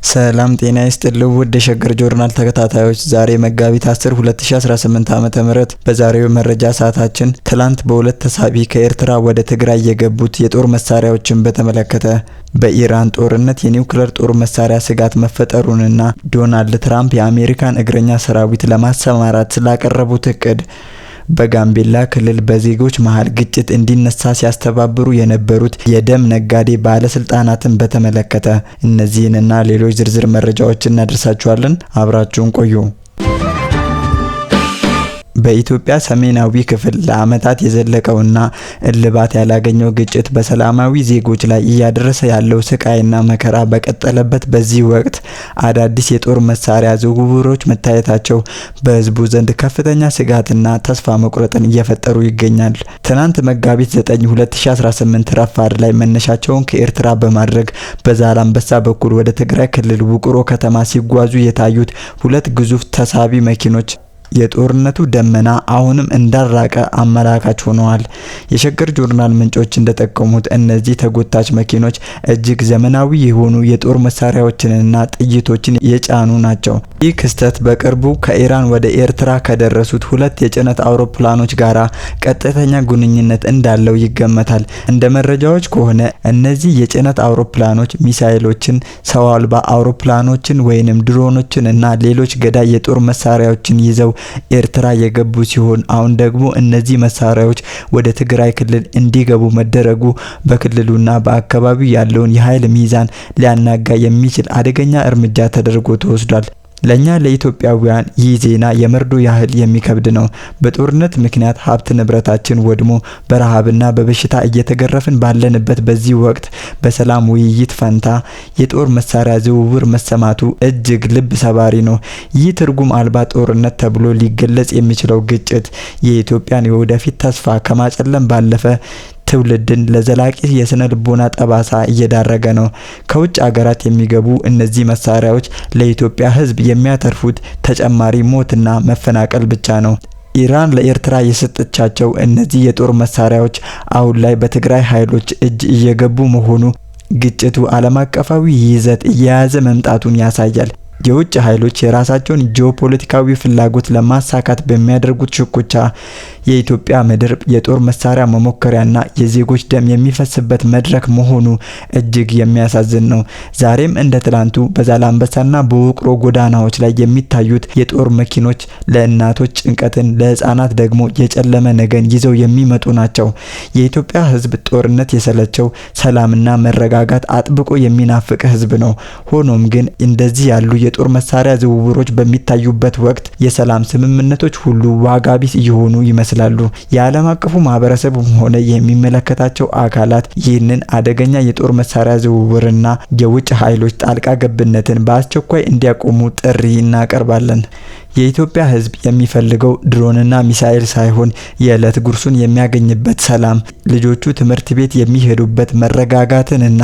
ሰላም ጤና ይስጥልኝ ውድ የሸገር ጆርናል ተከታታዮች፣ ዛሬ መጋቢት 10 2018 ዓ.ም በዛሬው መረጃ ሰዓታችን ትላንት በሁለት ተሳቢ ከኤርትራ ወደ ትግራይ የገቡት የጦር መሳሪያዎችን በተመለከተ፣ በኢራን ጦርነት የኒውክሌር ጦር መሳሪያ ስጋት መፈጠሩንና ዶናልድ ትራምፕ የአሜሪካን እግረኛ ሰራዊት ለማሰማራት ስላቀረቡት እቅድ፣ በጋምቤላ ክልል በዜጎች መሃል ግጭት እንዲነሳ ሲያስተባብሩ የነበሩት የደም ነጋዴ ባለስልጣናትን በተመለከተ እነዚህንና ሌሎች ዝርዝር መረጃዎችን እናደርሳችኋለን። አብራችሁን ቆዩ። በኢትዮጵያ ሰሜናዊ ክፍል ለዓመታት የዘለቀውና እልባት ያላገኘው ግጭት በሰላማዊ ዜጎች ላይ እያደረሰ ያለው ስቃይና መከራ በቀጠለበት በዚህ ወቅት አዳዲስ የጦር መሳሪያ ዝውውሮች መታየታቸው በሕዝቡ ዘንድ ከፍተኛ ስጋትና ተስፋ መቁረጥን እየፈጠሩ ይገኛል። ትናንት መጋቢት 9 2018 ረፋድ ላይ መነሻቸውን ከኤርትራ በማድረግ በዛላምበሳ በኩል ወደ ትግራይ ክልል ውቅሮ ከተማ ሲጓዙ የታዩት ሁለት ግዙፍ ተሳቢ መኪኖች የጦርነቱ ደመና አሁንም እንዳራቀ አመላካች ሆነዋል። የሸገር ጆርናል ምንጮች እንደጠቀሙት እነዚህ ተጎታች መኪኖች እጅግ ዘመናዊ የሆኑ የጦር መሳሪያዎችንና ጥይቶችን የጫኑ ናቸው። ይህ ክስተት በቅርቡ ከኢራን ወደ ኤርትራ ከደረሱት ሁለት የጭነት አውሮፕላኖች ጋራ ቀጥተኛ ግንኙነት እንዳለው ይገመታል። እንደ መረጃዎች ከሆነ እነዚህ የጭነት አውሮፕላኖች ሚሳኤሎችን፣ ሰው አልባ አውሮፕላኖችን ወይንም ድሮኖችን እና ሌሎች ገዳይ የጦር መሳሪያዎችን ይዘው ኤርትራ የገቡ ሲሆን፣ አሁን ደግሞ እነዚህ መሳሪያዎች ወደ ትግራይ ክልል እንዲገቡ መደረጉ በክልሉና በአካባቢው ያለውን የኃይል ሚዛን ሊያናጋ የሚችል አደገኛ እርምጃ ተደርጎ ተወስዷል። ለኛ ለኢትዮጵያውያን ይህ ዜና የመርዶ ያህል የሚከብድ ነው። በጦርነት ምክንያት ሀብት ንብረታችን ወድሞ በረሃብና በበሽታ እየተገረፍን ባለንበት በዚህ ወቅት በሰላም ውይይት ፈንታ የጦር መሳሪያ ዝውውር መሰማቱ እጅግ ልብ ሰባሪ ነው። ይህ ትርጉም አልባ ጦርነት ተብሎ ሊገለጽ የሚችለው ግጭት የኢትዮጵያን የወደፊት ተስፋ ከማጨለም ባለፈ ትውልድን ለዘላቂ የስነ ልቦና ጠባሳ እየዳረገ ነው። ከውጭ ሀገራት የሚገቡ እነዚህ መሳሪያዎች ለኢትዮጵያ ሕዝብ የሚያተርፉት ተጨማሪ ሞትና መፈናቀል ብቻ ነው። ኢራን ለኤርትራ የሰጠቻቸው እነዚህ የጦር መሳሪያዎች አሁን ላይ በትግራይ ኃይሎች እጅ እየገቡ መሆኑ ግጭቱ ዓለም አቀፋዊ ይዘት እየያዘ መምጣቱን ያሳያል። የውጭ ኃይሎች የራሳቸውን ጂኦፖለቲካዊ ፍላጎት ለማሳካት በሚያደርጉት ሽኩቻ የኢትዮጵያ ምድር የጦር መሳሪያ መሞከሪያና የዜጎች ደም የሚፈስበት መድረክ መሆኑ እጅግ የሚያሳዝን ነው። ዛሬም እንደ ትላንቱ በዛላምበሳና በውቅሮ ጎዳናዎች ላይ የሚታዩት የጦር መኪኖች ለእናቶች ጭንቀትን፣ ለህፃናት ደግሞ የጨለመ ነገን ይዘው የሚመጡ ናቸው። የኢትዮጵያ ህዝብ ጦርነት የሰለቸው፣ ሰላምና መረጋጋት አጥብቆ የሚናፍቅ ህዝብ ነው። ሆኖም ግን እንደዚህ ያሉ የጦር መሳሪያ ዝውውሮች በሚታዩበት ወቅት የሰላም ስምምነቶች ሁሉ ዋጋ ቢስ እየሆኑ ይመስላሉ። የዓለም አቀፉ ማህበረሰብም ሆነ የሚመለከታቸው አካላት ይህንን አደገኛ የጦር መሳሪያ ዝውውርና የውጭ ኃይሎች ጣልቃ ገብነትን በአስቸኳይ እንዲያቆሙ ጥሪ እናቀርባለን። የኢትዮጵያ ህዝብ የሚፈልገው ድሮንና ሚሳኤል ሳይሆን የዕለት ጉርሱን የሚያገኝበት ሰላም፣ ልጆቹ ትምህርት ቤት የሚሄዱበት መረጋጋትንና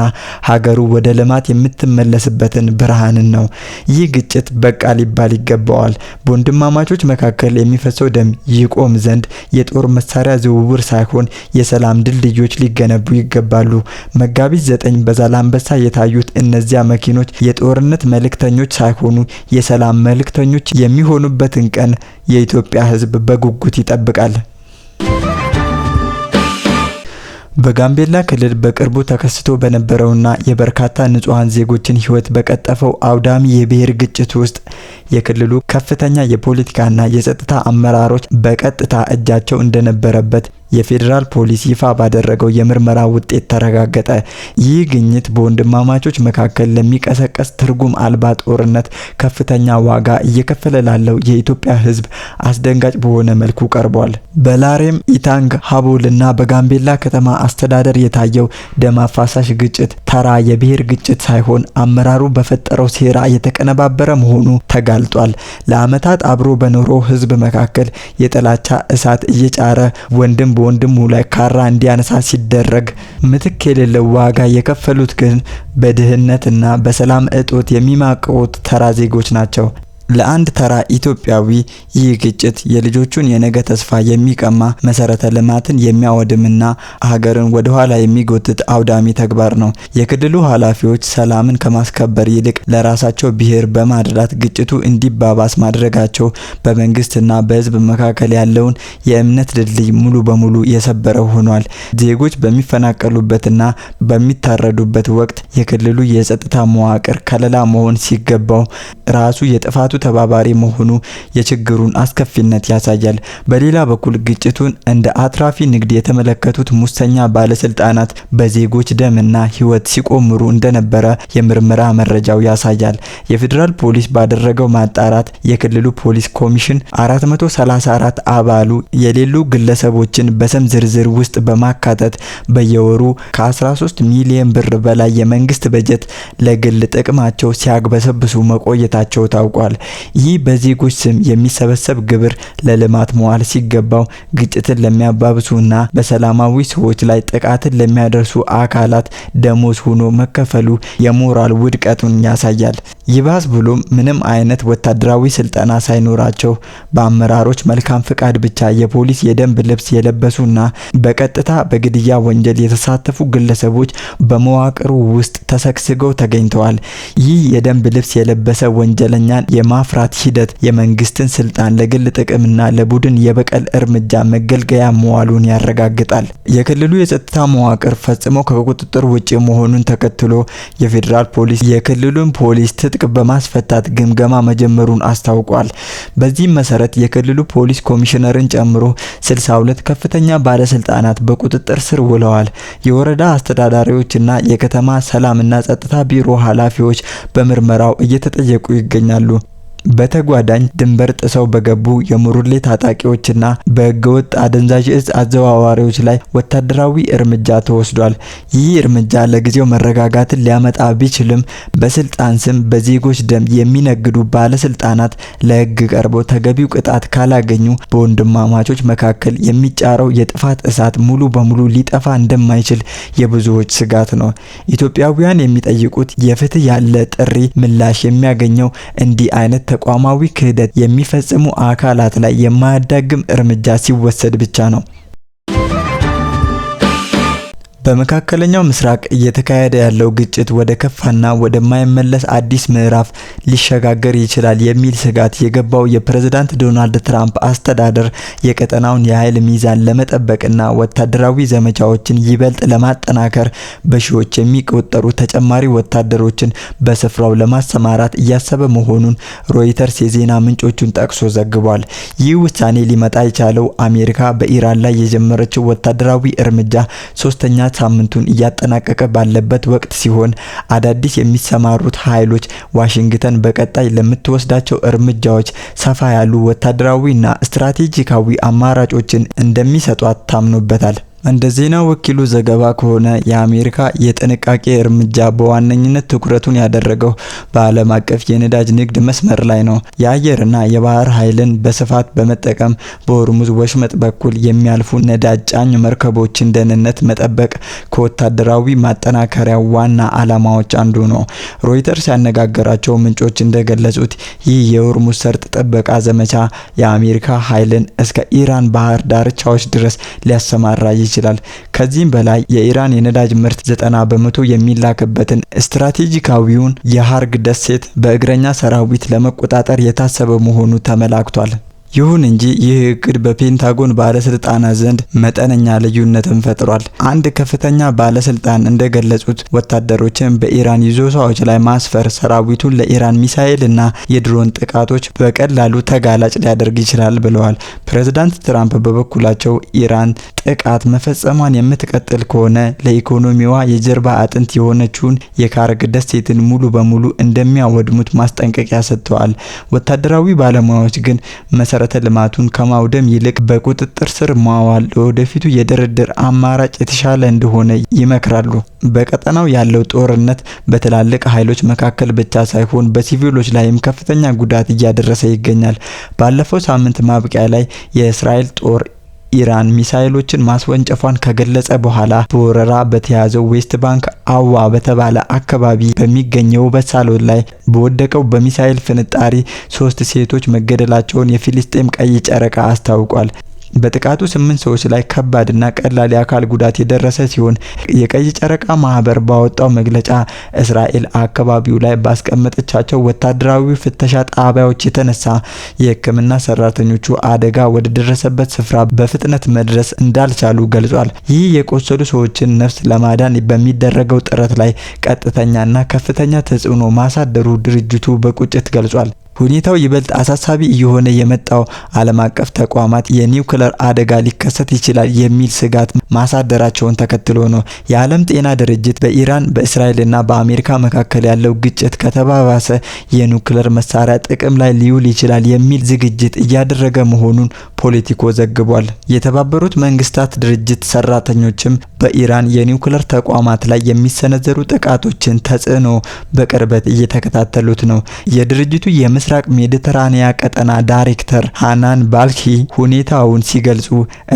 ሀገሩ ወደ ልማት የምትመለስበትን ብርሃንን ነው። ይህ ግጭት በቃ ሊባል ይገባዋል። በወንድማማቾች መካከል የሚፈሰው ደም ይቆም ዘንድ የጦር መሳሪያ ዝውውር ሳይሆን የሰላም ድልድዮች ሊገነቡ ይገባሉ። መጋቢት 9 በዛላምበሳ የታዩት እነዚያ መኪኖች የጦርነት መልእክተኞች ሳይሆኑ የሰላም መልእክተኞች የሚሆኑበትን ቀን የኢትዮጵያ ህዝብ በጉጉት ይጠብቃል። በጋምቤላ ክልል በቅርቡ ተከስቶ በነበረውና የበርካታ ንጹሃን ዜጎችን ህይወት በቀጠፈው አውዳሚ የብሔር ግጭት ውስጥ የክልሉ ከፍተኛ የፖለቲካና የጸጥታ አመራሮች በቀጥታ እጃቸው እንደነበረበት የፌዴራል ፖሊስ ይፋ ባደረገው የምርመራ ውጤት ተረጋገጠ። ይህ ግኝት በወንድማማቾች መካከል ለሚቀሰቀስ ትርጉም አልባ ጦርነት ከፍተኛ ዋጋ እየከፈለ ላለው የኢትዮጵያ ህዝብ አስደንጋጭ በሆነ መልኩ ቀርቧል። በላሬም፣ ኢታንግ፣ ሀቦልና በጋምቤላ ከተማ አስተዳደር የታየው ደም አፋሳሽ ግጭት ተራ የብሔር ግጭት ሳይሆን አመራሩ በፈጠረው ሴራ የተቀነባበረ መሆኑ ተጋልጧል። ለዓመታት አብሮ በኖረው ህዝብ መካከል የጥላቻ እሳት እየጫረ ወንድም በወንድሙ ላይ ካራ እንዲያነሳ ሲደረግ ምትክ የሌለው ዋጋ የከፈሉት ግን በድህነትና በሰላም እጦት የሚማቅቁት ተራ ዜጎች ናቸው። ለአንድ ተራ ኢትዮጵያዊ ይህ ግጭት የልጆቹን የነገ ተስፋ የሚቀማ መሰረተ ልማትን የሚያወድምና ሀገርን ወደ ኋላ የሚጎትት አውዳሚ ተግባር ነው። የክልሉ ኃላፊዎች ሰላምን ከማስከበር ይልቅ ለራሳቸው ብሔር በማድላት ግጭቱ እንዲባባስ ማድረጋቸው በመንግስትና በህዝብ መካከል ያለውን የእምነት ድልድይ ሙሉ በሙሉ የሰበረ ሆኗል። ዜጎች በሚፈናቀሉበትና በሚታረዱበት ወቅት የክልሉ የጸጥታ መዋቅር ከለላ መሆን ሲገባው ራሱ የጥፋቱ ተባባሪ መሆኑ የችግሩን አስከፊነት ያሳያል። በሌላ በኩል ግጭቱን እንደ አትራፊ ንግድ የተመለከቱት ሙሰኛ ባለስልጣናት በዜጎች ደምና ህይወት ሲቆምሩ እንደነበረ የምርመራ መረጃው ያሳያል። የፌዴራል ፖሊስ ባደረገው ማጣራት የክልሉ ፖሊስ ኮሚሽን 434 አባሉ የሌሉ ግለሰቦችን በስም ዝርዝር ውስጥ በማካተት በየወሩ ከ13 ሚሊዮን ብር በላይ የመንግስት በጀት ለግል ጥቅማቸው ሲያግበሰብሱ መቆየታቸው ታውቋል። ይህ በዜጎች ስም የሚሰበሰብ ግብር ለልማት መዋል ሲገባው ግጭትን ለሚያባብሱና በሰላማዊ ሰዎች ላይ ጥቃትን ለሚያደርሱ አካላት ደሞዝ ሆኖ መከፈሉ የሞራል ውድቀቱን ያሳያል። ይባስ ብሎም ምንም አይነት ወታደራዊ ስልጠና ሳይኖራቸው በአመራሮች መልካም ፍቃድ ብቻ የፖሊስ የደንብ ልብስ የለበሱና በቀጥታ በግድያ ወንጀል የተሳተፉ ግለሰቦች በመዋቅሩ ውስጥ ተሰግስገው ተገኝተዋል። ይህ የደንብ ልብስ የለበሰ ወንጀለኛን የማፍራት ሂደት የመንግስትን ስልጣን ለግል ጥቅምና ለቡድን የበቀል እርምጃ መገልገያ መዋሉን ያረጋግጣል። የክልሉ የጸጥታ መዋቅር ፈጽሞ ከቁጥጥር ውጪ መሆኑን ተከትሎ የፌዴራል ፖሊስ የክልሉን ፖሊስ ትጥቅ በማስፈታት ግምገማ መጀመሩን አስታውቋል። በዚህም መሰረት የክልሉ ፖሊስ ኮሚሽነርን ጨምሮ 62 ከፍተኛ ባለስልጣናት በቁጥጥር ስር ውለዋል። የወረዳ አስተዳዳሪዎችና የከተማ ሰላምና ጸጥታ ቢሮ ኃላፊዎች በምርመራው እየተጠየቁ ይገኛሉ። በተጓዳኝ ድንበር ጥሰው በገቡ የሙሩሌ ታጣቂዎችና በህገወጥ አደንዛዥ እጽ አዘዋዋሪዎች ላይ ወታደራዊ እርምጃ ተወስዷል። ይህ እርምጃ ለጊዜው መረጋጋትን ሊያመጣ ቢችልም በስልጣን ስም በዜጎች ደም የሚነግዱ ባለስልጣናት ለህግ ቀርበው ተገቢው ቅጣት ካላገኙ በወንድማማቾች መካከል የሚጫረው የጥፋት እሳት ሙሉ በሙሉ ሊጠፋ እንደማይችል የብዙዎች ስጋት ነው። ኢትዮጵያውያን የሚጠይቁት የፍትህ ያለ ጥሪ ምላሽ የሚያገኘው እንዲህ አይነት ተቋማዊ ክህደት የሚፈጽሙ አካላት ላይ የማያዳግም እርምጃ ሲወሰድ ብቻ ነው። በመካከለኛው ምስራቅ እየተካሄደ ያለው ግጭት ወደ ከፋና ወደማይመለስ አዲስ ምዕራፍ ሊሸጋገር ይችላል የሚል ስጋት የገባው የፕሬዝዳንት ዶናልድ ትራምፕ አስተዳደር የቀጠናውን የኃይል ሚዛን ለመጠበቅና ወታደራዊ ዘመቻዎችን ይበልጥ ለማጠናከር በሺዎች የሚቆጠሩ ተጨማሪ ወታደሮችን በስፍራው ለማሰማራት እያሰበ መሆኑን ሮይተርስ የዜና ምንጮቹን ጠቅሶ ዘግቧል። ይህ ውሳኔ ሊመጣ የቻለው አሜሪካ በኢራን ላይ የጀመረችው ወታደራዊ እርምጃ ሶስተኛ ሳምንቱን እያጠናቀቀ ባለበት ወቅት ሲሆን አዳዲስ የሚሰማሩት ኃይሎች ዋሽንግተን በቀጣይ ለምትወስዳቸው እርምጃዎች ሰፋ ያሉ ወታደራዊና ስትራቴጂካዊ አማራጮችን እንደሚሰጧት ታምኖበታል። እንደ ዜና ወኪሉ ዘገባ ከሆነ የአሜሪካ የጥንቃቄ እርምጃ በዋነኝነት ትኩረቱን ያደረገው በዓለም አቀፍ የነዳጅ ንግድ መስመር ላይ ነው። የአየርና የባህር ኃይልን በስፋት በመጠቀም በሆርሙዝ ወሽመጥ በኩል የሚያልፉ ነዳጅ ጫኝ መርከቦችን ደህንነት መጠበቅ ከወታደራዊ ማጠናከሪያ ዋና ዓላማዎች አንዱ ነው። ሮይተርስ ያነጋገራቸው ምንጮች እንደገለጹት ይህ የሆርሙዝ ሰርጥ ጥበቃ ዘመቻ የአሜሪካ ኃይልን እስከ ኢራን ባህር ዳርቻዎች ድረስ ሊያሰማራ ይችላል። ከዚህም በላይ የኢራን የነዳጅ ምርት 90% የሚላክበትን ስትራቴጂካዊውን የሃርግ ደሴት በእግረኛ ሰራዊት ለመቆጣጠር የታሰበ መሆኑ ተመላክቷል። ይሁን እንጂ ይህ እቅድ በፔንታጎን ባለስልጣናት ዘንድ መጠነኛ ልዩነትን ፈጥሯል። አንድ ከፍተኛ ባለስልጣን እንደገለጹት ወታደሮችን በኢራን ይዞታዎች ላይ ማስፈር ሰራዊቱን ለኢራን ሚሳኤልና የድሮን ጥቃቶች በቀላሉ ተጋላጭ ሊያደርግ ይችላል ብለዋል። ፕሬዝዳንት ትራምፕ በበኩላቸው ኢራን ጥቃት መፈጸሟን የምትቀጥል ከሆነ ለኢኮኖሚዋ የጀርባ አጥንት የሆነችውን የካርግ ደሴትን ሙሉ በሙሉ እንደሚያወድሙት ማስጠንቀቂያ ሰጥተዋል። ወታደራዊ ባለሙያዎች ግን መሰረተ ልማቱን ከማውደም ይልቅ በቁጥጥር ስር ማዋል ለወደፊቱ የድርድር አማራጭ የተሻለ እንደሆነ ይመክራሉ። በቀጠናው ያለው ጦርነት በትላልቅ ኃይሎች መካከል ብቻ ሳይሆን በሲቪሎች ላይም ከፍተኛ ጉዳት እያደረሰ ይገኛል። ባለፈው ሳምንት ማብቂያ ላይ የእስራኤል ጦር ኢራን ሚሳኤሎችን ማስወንጨፏን ከገለጸ በኋላ በወረራ በተያዘው ዌስት ባንክ አዋ በተባለ አካባቢ በሚገኘው በሳሎን ላይ በወደቀው በሚሳኤል ፍንጣሪ 3 ሴቶች መገደላቸውን የፊልስጤም ቀይ ጨረቃ አስታውቋል። በጥቃቱ 8 ሰዎች ላይ ከባድና ቀላል የአካል ጉዳት የደረሰ ሲሆን የቀይ ጨረቃ ማህበር ባወጣው መግለጫ እስራኤል አካባቢው ላይ ባስቀመጠቻቸው ወታደራዊ ፍተሻ ጣቢያዎች የተነሳ የሕክምና ሰራተኞቹ አደጋ ወደ ደረሰበት ስፍራ በፍጥነት መድረስ እንዳልቻሉ ገልጿል። ይህ የቆሰሉ ሰዎችን ነፍስ ለማዳን በሚደረገው ጥረት ላይ ቀጥተኛና ከፍተኛ ተጽዕኖ ማሳደሩ ድርጅቱ በቁጭት ገልጿል። ሁኔታው ይበልጥ አሳሳቢ እየሆነ የመጣው ዓለም አቀፍ ተቋማት የኒውክሌር አደጋ ሊከሰት ይችላል የሚል ስጋት ማሳደራቸውን ተከትሎ ነው። የዓለም ጤና ድርጅት በኢራን በእስራኤልና በአሜሪካ መካከል ያለው ግጭት ከተባባሰ የኒውክሌር መሳሪያ ጥቅም ላይ ሊውል ይችላል የሚል ዝግጅት እያደረገ መሆኑን ፖለቲኮ ዘግቧል። የተባበሩት መንግስታት ድርጅት ሰራተኞችም በኢራን የኒውክሌር ተቋማት ላይ የሚሰነዘሩ ጥቃቶችን ተጽዕኖ በቅርበት እየተከታተሉት ነው። የድርጅቱ የምስራቅ ሜዲተራኒያ ቀጠና ዳይሬክተር ሃናን ባልኪ ሁኔታውን ሲገልጹ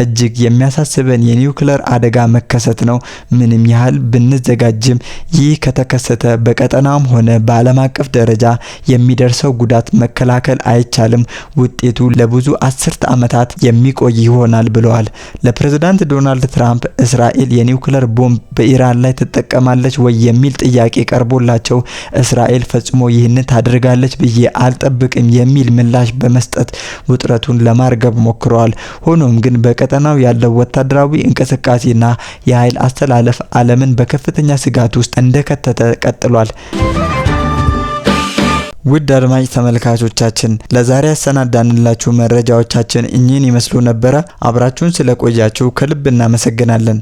እጅግ የሚያሳስበን የኒውክሌር አደጋ መከሰት ነው። ምንም ያህል ብንዘጋጅም ይህ ከተከሰተ በቀጠናውም ሆነ በዓለም አቀፍ ደረጃ የሚደርሰው ጉዳት መከላከል አይቻልም። ውጤቱ ለብዙ አስርተ ዓመታት የሚቆይ ይሆናል ብለዋል። ለፕሬዝዳንት ዶናልድ ትራምፕ እስራኤል የኒውክሌር ቦምብ በኢራን ላይ ትጠቀማለች ወይ የሚል ጥያቄ ቀርቦላቸው እስራኤል ፈጽሞ ይህንን ታደርጋለች ብዬ አልጠብቅም የሚል ምላሽ በመስጠት ውጥረቱን ለማርገብ ሞክረዋል። ሆኖም ግን በቀጠናው ያለው ወታደራዊ እንቅስቃሴና የኃይል አስተላለፍ ዓለምን በከፍተኛ ስጋት ውስጥ እንደከተተ ቀጥሏል። ውድ አድማጭ ተመልካቾቻችን ለዛሬ ያሰናዳንላችሁ መረጃዎቻችን እኚህን ይመስሉ ነበር። አብራችሁን ስለቆያችሁ ከልብ እናመሰግናለን።